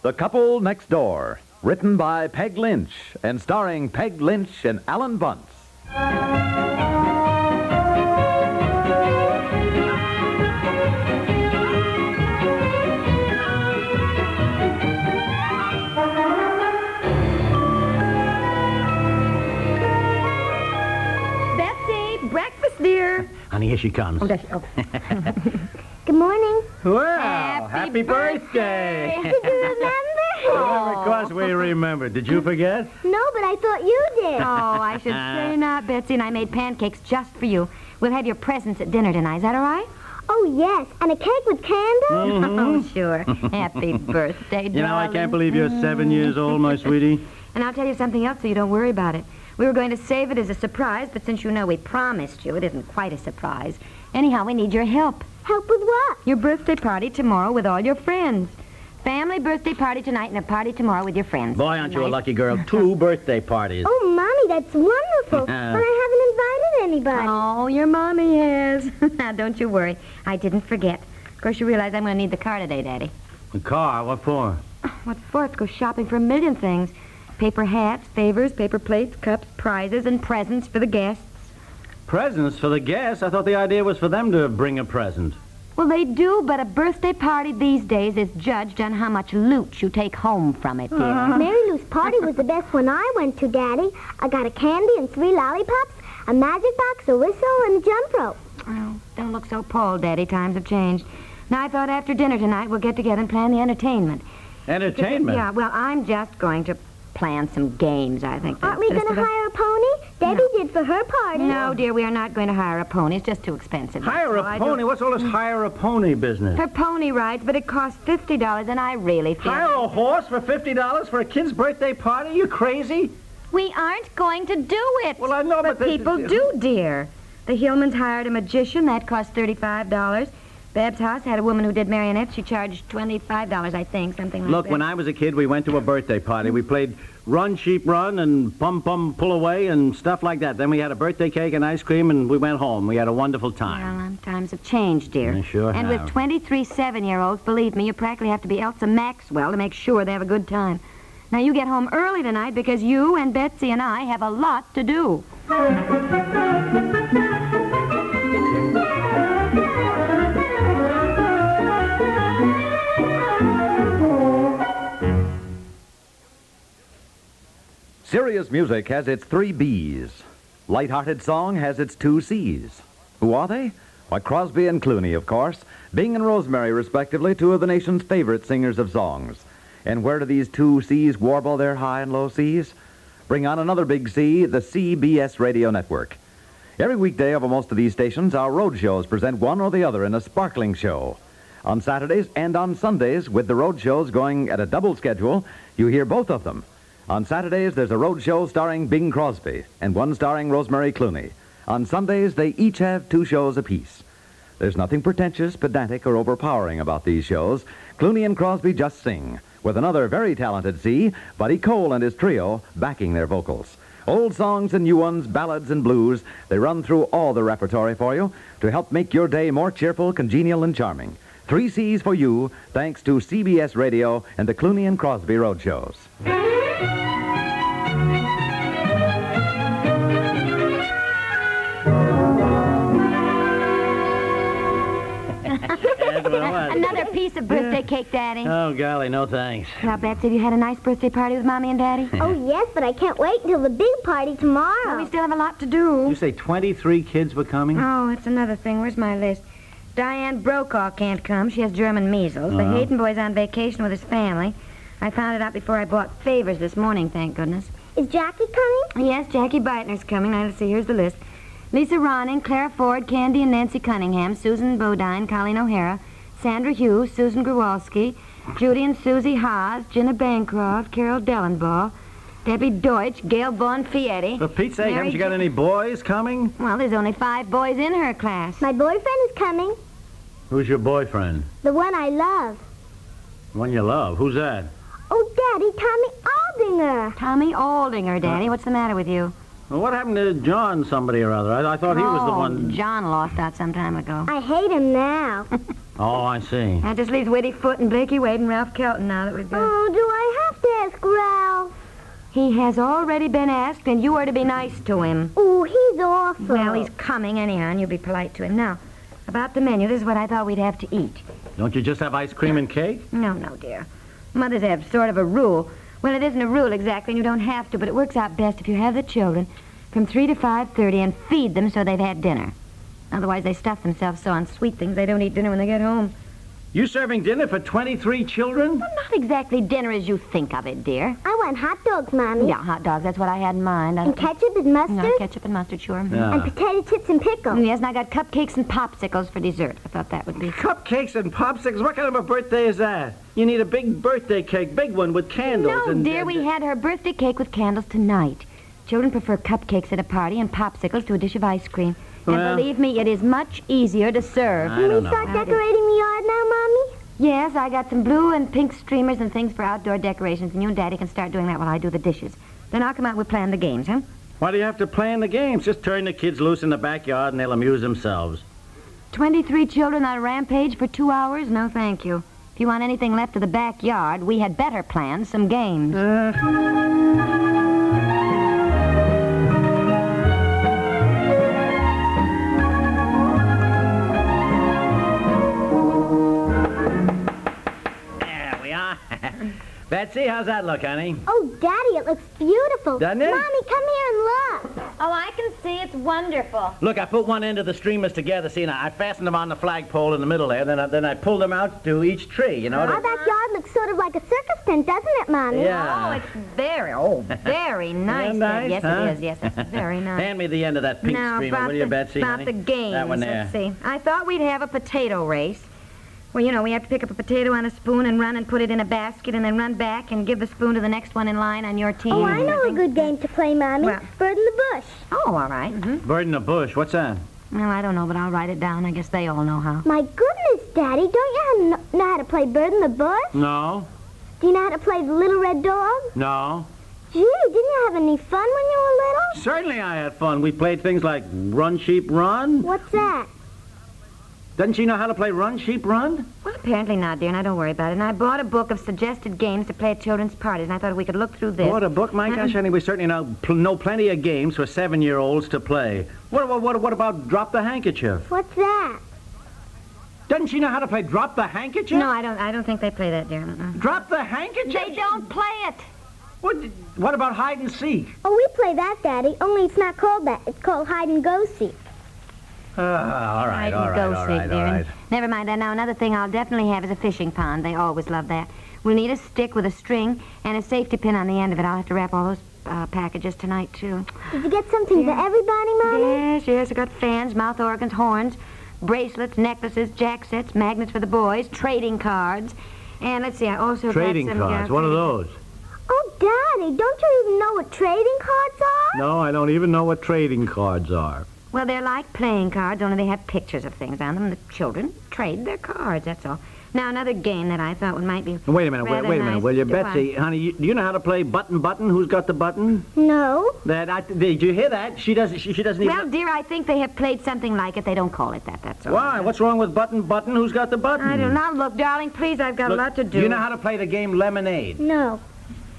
The Couple Next Door, written by Peg Lynch and starring Peg Lynch and Alan Bunce. Betsy, breakfast, dear. Honey, here she comes. Oh, does she? Oh. Good morning. Well, happy birthday. Did you remember? Well, of course we remember. Did you forget? No, but I thought you did. Oh, I should say not, Betsy, and I made pancakes just for you. We'll have your presents at dinner tonight. Is that all right? Oh, yes. And a cake with candles? Oh, sure. Happy birthday, darling. You know, I can't believe you're 7 years old, my sweetie. And I'll tell you something else so you don't worry about it. We were going to save it as a surprise, but since you know we promised you, it isn't quite a surprise. Anyhow, we need your help. Help with what? Your birthday party tomorrow with all your friends. Family birthday party tonight and a party tomorrow with your friends. Boy, aren't you a lucky girl. 2 birthday parties. Oh, Mommy, that's wonderful. But I haven't invited anybody. Oh, your mommy has. Now, don't you worry. I didn't forget. Of course, you realize I'm going to need the car today, Daddy. The car? What for? What for? To go shopping for a million things. Paper hats, favors, paper plates, cups, prizes, and presents for the guests. Presents for the guests? I thought the idea was for them to bring a present. Well, they do, but a birthday party these days is judged on how much loot you take home from it, dear. Mary Lou's party was the best one I went to, Daddy. I got a candy and 3 lollipops, a magic box, a whistle, and a jump rope. Oh, don't look so appalled, Daddy. Times have changed. Now, I thought after dinner tonight we'll get together and plan the entertainment. Entertainment? Yeah, well, I'm just going to plan some games, I think. Aren't we going to hire a pony? Debbie did for her party. No, dear, we are not going to hire a pony. It's just too expensive. Hire a pony? What's all this hire a pony business? Her pony rides, but it costs $50, and I really feel... Hire a horse for $50 for a kid's birthday party? You crazy? We aren't going to do it. Well, I know, but people do, dear. The Hillmans hired a magician. That cost $35. Bab's house had a woman who did marionettes. She charged $25, I think, something like that. Look, when I was a kid, we went to a birthday party. We played Run, Sheep, Run and Pum, Pum, Pull Away and stuff like that. Then we had a birthday cake and ice cream, and we went home. We had a wonderful time. Well, times have changed, dear. They sure and have. With 23 7-year-olds, believe me, you practically have to be Elsa Maxwell to make sure they have a good time. Now, you get home early tonight because you and Betsy and I have a lot to do. Serious music has its 3 B's. Light-hearted song has its 2 C's. Who are they? Why, Crosby and Clooney, of course. Bing and Rosemary, respectively, 2 of the nation's favorite singers of songs. And where do these 2 C's warble their high and low C's? Bring on another big C, the CBS Radio Network. Every weekday over most of these stations, our road shows present one or the other in a sparkling show. On Saturdays and on Sundays, with the road shows going at a double schedule, you hear both of them. On Saturdays, there's a road show starring Bing Crosby and one starring Rosemary Clooney. On Sundays, they each have 2 shows apiece. There's nothing pretentious, pedantic, or overpowering about these shows. Clooney and Crosby just sing, with another very talented C, Buddy Cole and his trio, backing their vocals. Old songs and new ones, ballads and blues, they run through all the repertory for you to help make your day more cheerful, congenial, and charming. 3 C's for you, thanks to CBS Radio and the Clooney and Crosby road shows. Another piece of birthday cake, Daddy. Oh, golly, no thanks. Now, Betsy, have you had a nice birthday party with Mommy and Daddy? Oh, yes, but I can't wait until the big party tomorrow. Well, we still have a lot to do. You say 23 kids were coming? Oh, that's another thing. Where's my list? Diane Brokaw can't come. She has German measles. The Hayden boy's on vacation with his family. I found it out before I bought favors this morning, thank goodness. Is Jackie coming? Yes, Jackie Beitner's coming. Now, let's see. Here's the list. Lisa Ronning, Clara Ford, Candy and Nancy Cunningham, Susan Bodine, Colleen O'Hara, Sandra Hughes, Susan Growalski, Judy and Susie Haas, Jenna Bancroft, Carol Dellenbaugh, Debbie Deutsch, Gail Bonfietti. For Pete's sake, Mary haven't you got any boys coming? Well, there's only 5 boys in her class. My boyfriend is coming. Who's your boyfriend? The one I love. The one you love. Who's that? Oh, Daddy, Tommy Aldinger. Tommy Aldinger, Daddy. What's the matter with you? Well, what happened to John somebody or other? I thought he was the one... John lost out some time ago. I hate him now. Oh, I see. That just leaves Whitty Foot and Blakey Wade and Ralph Kelton now that we've got. Oh, do I have to ask Ralph? He has already been asked, and you are to be nice to him. Oh, he's awful. Well, he's coming anyhow, and you'll be polite to him. Now, about the menu, this is what I thought we'd have to eat. Don't you just have ice cream and cake? No, dear. Mothers have sort of a rule. Well, it isn't a rule exactly, and you don't have to, but it works out best if you have the children from 3 to 5:30 and feed them so they've had dinner. Otherwise, they stuff themselves so on sweet things they don't eat dinner when they get home. You serving dinner for 23 children? Well, not exactly dinner as you think of it, dear. I want hot dogs, Mommy. Yeah, hot dogs. That's what I had in mind. And ketchup and mustard? No, ketchup and mustard, sure. Yeah. And potato chips and pickles. Yes, and I got cupcakes and popsicles for dessert. I thought that would be... Cupcakes and popsicles? What kind of a birthday is that? You need a big birthday cake, big one with candles. No, dear, we had her birthday cake with candles tonight. Children prefer cupcakes at a party and popsicles to a dish of ice cream. And Well, believe me, it is much easier to serve. I don't Can we know. start decorating the yard now, Mommy? Yes, I got some blue and pink streamers and things for outdoor decorations, and you and Daddy can start doing that while I do the dishes. Then I'll come out and we'll plan the games, huh? Why do you have to plan the games? Just turn the kids loose in the backyard and they'll amuse themselves. 23 children on a rampage for 2 hours? No, thank you. If you want anything left of the backyard, we had better plan some games. Betsy, how's that look, honey? Oh, Daddy, it looks beautiful. Doesn't it? Mommy, come here and look. Oh, I can see. It's wonderful. Look, I put one end of the streamers together. See, now, I fastened them on the flagpole in the middle there. Then I pulled them out to each tree, you know. Our backyard looks sort of like a circus tent, doesn't it, Mommy? Yeah. Oh, it's very nice. Isn't that nice, Yes, huh? it is. Yes, it's very nice. Hand me the end of that pink Now, streamer, about will you, Betsy? About honey? the games. That one there. Let's see. I thought we'd have a potato race. Well, you know, we have to pick up a potato on a spoon and run and put it in a basket and then run back and give the spoon to the next one in line on your team. Oh, I know a good game to play, Mommy. Well- Bird in the bush. Oh, all right. Mm-hmm. Bird in the bush. What's that? Well, I don't know, but I'll write it down. I guess they all know how. My goodness, Daddy, don't you know how to play Bird in the bush? No. Do you know how to play the Little Red Dog? No. Gee, didn't you have any fun when you were little? Certainly I had fun. We played things like Run, Sheep, Run. What's that? Doesn't she know how to play Run, Sheep, Run? Well, apparently not, dear. Now, don't worry about it. And I bought a book of suggested games to play at children's parties, and I thought we could look through this. What, a book, my gosh, honey? We certainly know plenty of games for 7-year-olds to play. What about Drop the Handkerchief? What's that? Doesn't she know how to play Drop the Handkerchief? No, I don't think they play that, dear. Drop the Handkerchief? They don't play it. What about Hide and Seek? Oh, we play that, Daddy, only it's not called that. It's called Hide and Go Seek. All right. Never mind that. Now, another thing I'll definitely have is a fishing pond. They always love that. We'll need a stick with a string and a safety pin on the end of it. I'll have to wrap all those packages tonight, too. Did you get something for everybody, Mommy? Yes. I got fans, mouth organs, horns, bracelets, necklaces, jack sets, magnets for the boys, trading cards. And let's see, I also Trading got some... cards. What are those? Oh, Daddy, don't you even know what trading cards are? No, I don't even know what trading cards are. Well, they're like playing cards, only they have pictures of things on them. The children trade their cards, that's all. Now, another game that I thought might be Wait a minute, wait a minute, nice will you, to Betsy? Honey, do you know how to play button? Who's got the button? No. Did you hear that? She doesn't even... Well, dear, I think they have played something like it. They don't call it that, that's all. Why? What's wrong with button? Who's got the button? I don't know. Look, darling, please, I've got a lot to do. Do you know how to play the game Lemonade? No.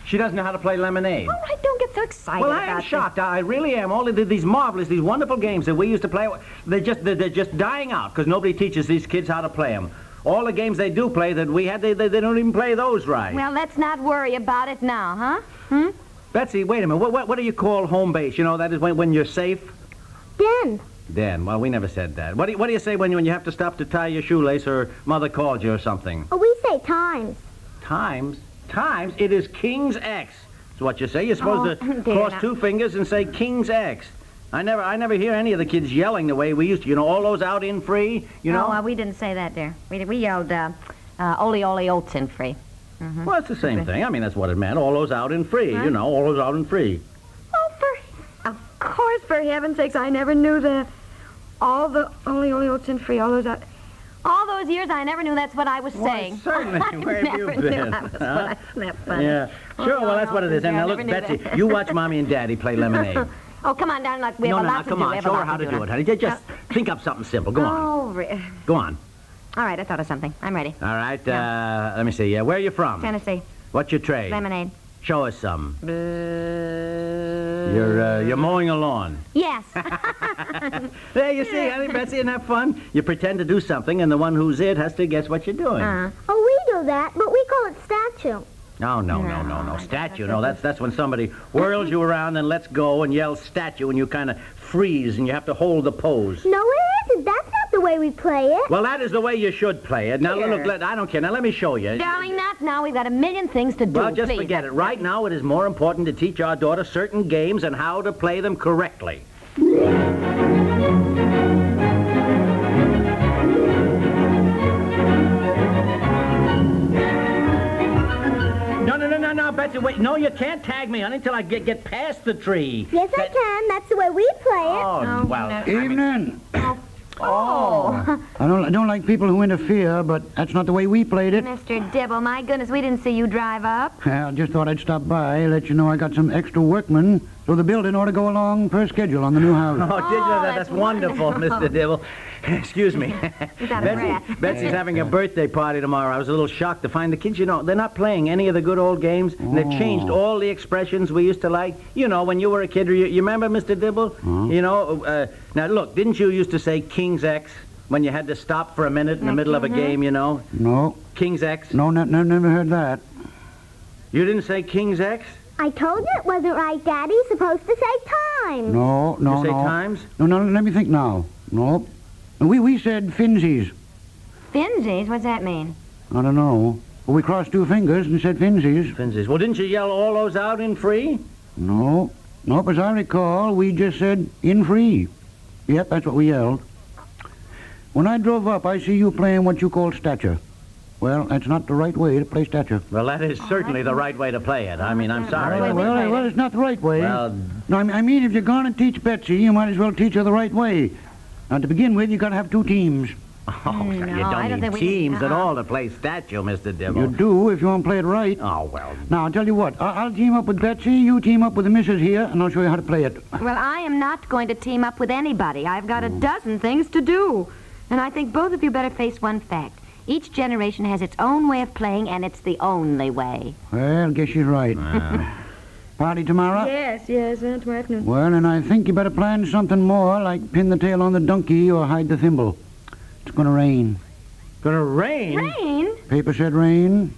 She doesn't know how to play Lemonade. All right, don't get so excited Well, about I am this. shocked. I really am. All of these marvelous, these wonderful games that we used to play, they're just dying out because nobody teaches these kids how to play them. All the games they do play that we had, they don't even play those right. Well, let's not worry about it now, huh? Betsy, wait a minute. What do you call home base? You know, that is when you're safe? Den. Well, we never said that. What do you say when you have to stop to tie your shoelace or mother called you or something? Oh, we say times. Times? It is King's X. That's what you say. You're supposed to cross two fingers and say King's X. I never hear any of the kids yelling the way we used to. You know, all those out in free, you know? Oh, we didn't say that, dear. We yelled, Ole Ole Oats in free. Mm-hmm. Well, it's the same thing. I mean, that's what it meant. All those out in free, Huh? you know, all those out in free. Oh, of course, for heaven's sakes, I never knew that. All the Ole Ole Oats in free, all those years, I never knew that's what I was saying. Certainly. Where have you been? That funny. Yeah. Sure, well, that's what it is. And now, look, Betsy, you watch Mommy and Daddy play Lemonade. Oh, come on down. We have a lot to do. Come on. Show her how to do it, honey. Just think up something simple. Go on. Oh, Go on. All right, I thought of something. I'm ready. All right, let me see. Where are you from? Tennessee. What's your trade? Lemonade. Show us some. You're mowing a lawn. Yes. There, you see, honey, Betsy, isn't that fun? You pretend to do something, and the one who's it has to guess what you're doing. Oh, we do that, but we call it statue. No. Statue. No, that's when somebody whirls you around and lets go and yells statue, and you kind of freeze, and you have to hold the pose. No, it isn't. That's not the way we play it. Well, that is the way you should play it. Now, look, I don't care. Now, let me show you. Darling, not now. We've got a million things to do. Well, just please. forget it. Right now, it is more important to teach our daughter certain games and how to play them correctly. No, Betsy, wait. No, you can't tag me, honey, until I get past the tree. Yes, I can. That's the way we play it. Oh, well. Evening. Oh. I don't like people who interfere, but that's not the way we played it. Mr. Dibble, my goodness, we didn't see you drive up. I just thought I'd stop by, let you know I got some extra workmen, so the building ought to go along per schedule on the new house. Oh, did you? That's wonderful, Mr. Dibble. Excuse me. He's out of breath. Betsy's having a birthday party tomorrow. I was a little shocked to find the kids, they're not playing any of the good old games. And they've changed all the expressions we used to like. When you were a kid, you remember, Mr. Dibble? Now, look, didn't you used to say King's X when you had to stop for a minute in the middle of a game, No. King's X? No, never heard that. You didn't say King's X? I told you it wasn't right, Daddy. You're supposed to say time. No. You say times? No, let me think now. No. We said finsies. Finsies? What's that mean? I don't know. Well, we crossed two fingers and said finsies. Finsies. Well, didn't you yell all those out in free? No. Nope, as I recall, we just said in free. Yep, that's what we yelled. When I drove up, I see you playing what you call stature. Well, that's not the right way to play stature. Well, that is certainly the right way to play it. I mean, I'm sorry. Well, it's not the right way. Well, no, I mean, if you're going to teach Betsy, you might as well teach her the right way. Now, to begin with, you got to have two teams. Oh, you don't need teams at all to play statue, Mr. Dibble. You do if you want to play it right. Oh, well. Now, I'll tell you what. I'll team up with Betsy, you team up with the missus here, and I'll show you how to play it. Well, I am not going to team up with anybody. I've got a dozen things to do. And I think both of you better face one fact. Each generation has its own way of playing, and it's the only way. Well, guess she's right. Party tomorrow? Yes, tomorrow afternoon. Well, and I think you better plan something more, like pin the tail on the donkey or hide the thimble. It's gonna rain. Gonna rain? Rain? Paper said rain.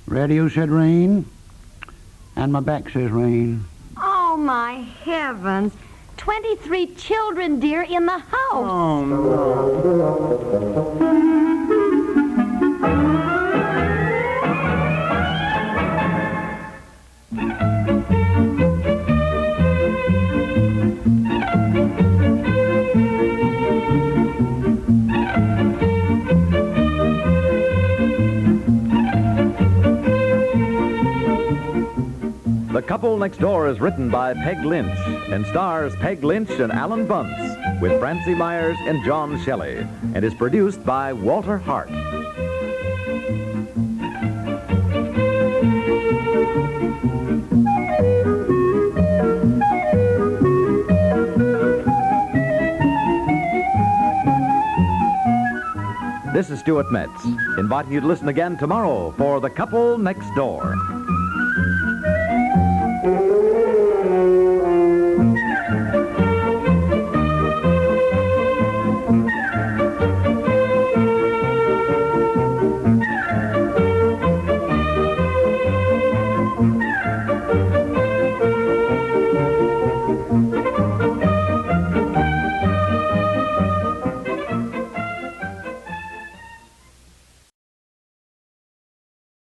Radio said rain. And my back says rain. Oh, my heavens. 23 children, dear, in the house. Oh, no. The Couple Next Door is written by Peg Lynch and stars Peg Lynch and Alan Bunce with Francie Myers and John Shelley and is produced by Walter Hart. This is Stuart Metz, inviting you to listen again tomorrow for The Couple Next Door.